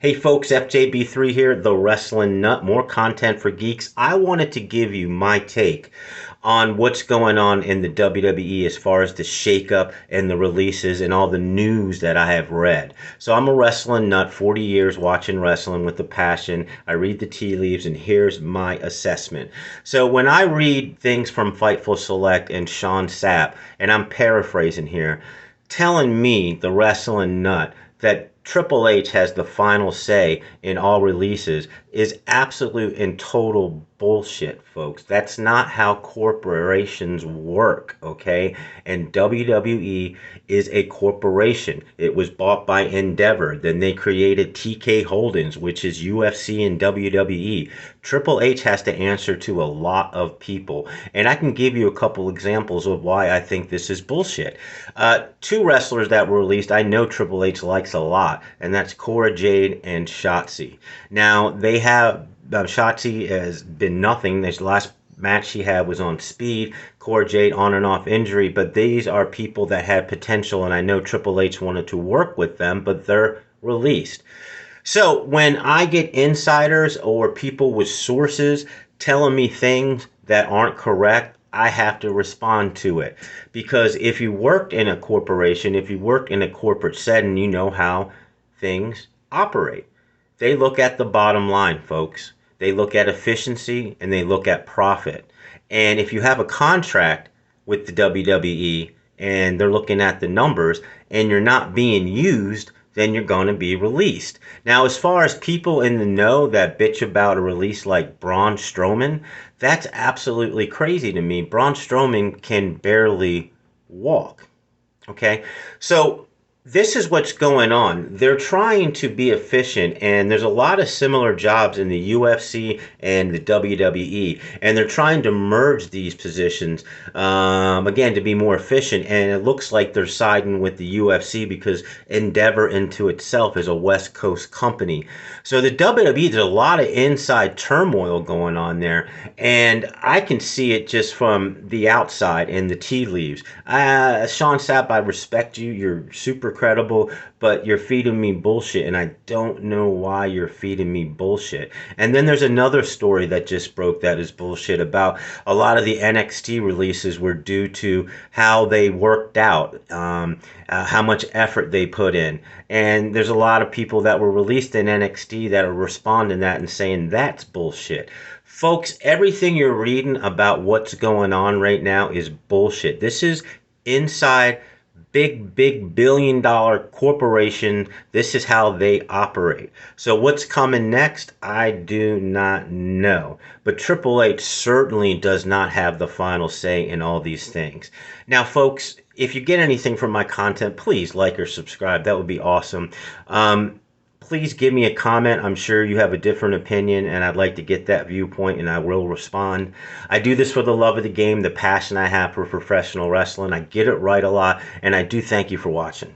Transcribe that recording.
Hey folks, FJB3 here, the Wrestling Nut, more content for geeks. I wanted to give you my take on what's going on in the WWE as far as the shakeup and the releases and all the news that I have read. So I'm a wrestling nut, 40 years watching wrestling with a passion. I read the tea leaves and here's my assessment. So when I read things from Fightful Select and Sean Sapp, and I'm paraphrasing here, telling me, the wrestling nut, that Triple H has the final say in all releases is absolute and total bullshit, folks. That's not how corporations work, okay? And WWE is a corporation. It was bought by Endeavor. Then they created TK Holdings, which is UFC and WWE. Triple H has to answer to a lot of people. And I can give you a couple examples of why I think this is bullshit. Two wrestlers that were released I know Triple H likes a lot, and that's Cora Jade and Shotzi. Now, they have Shotzi has been nothing. This last match she had was on Speed. Cora Jade on and off injury, but these are people that had potential, and I know Triple H wanted to work with them, but they're released. So when I get insiders or people with sources telling me things that aren't correct, I have to respond to it. Because if you worked in a corporation, if you worked in a corporate setting, you know how things operate. They look at the bottom line, folks. They look at efficiency and they look at profit. And if you have a contract with the WWE and they're looking at the numbers and you're not being used, then you're going to be released. Now, as far as people in the know that bitch about a release like Braun Strowman, that's absolutely crazy to me. Braun Strowman can barely walk. Okay? So this is what's going on. They're trying to be efficient, and there's a lot of similar jobs in the UFC and the WWE, and they're trying to merge these positions, again, to be more efficient, and it looks like they're siding with the UFC because Endeavor into itself is a West Coast company. So the WWE, there's a lot of inside turmoil going on there, and I can see it just from the outside in the tea leaves. Sean Sapp, I respect you. You're super credible, but you're feeding me bullshit, and I don't know why you're feeding me bullshit. And then there's another story that just broke that is bullshit about a lot of the NXT releases were due to how they worked out, how much effort they put in. And there's a lot of people that were released in NXT that are responding to that and saying that's bullshit. Folks, everything you're reading about what's going on right now is bullshit. This is inside big billion-dollar corporation. This is how they operate. So what's coming next, I do not know. But Triple H certainly does not have the final say in all these things. Now, folks, if you get anything from my content, please like or subscribe. That would be awesome. Please give me a comment. I'm sure you have a different opinion, and I'd like to get that viewpoint, and I will respond. I do this for the love of the game, the passion I have for professional wrestling. I get it right a lot, and I do thank you for watching.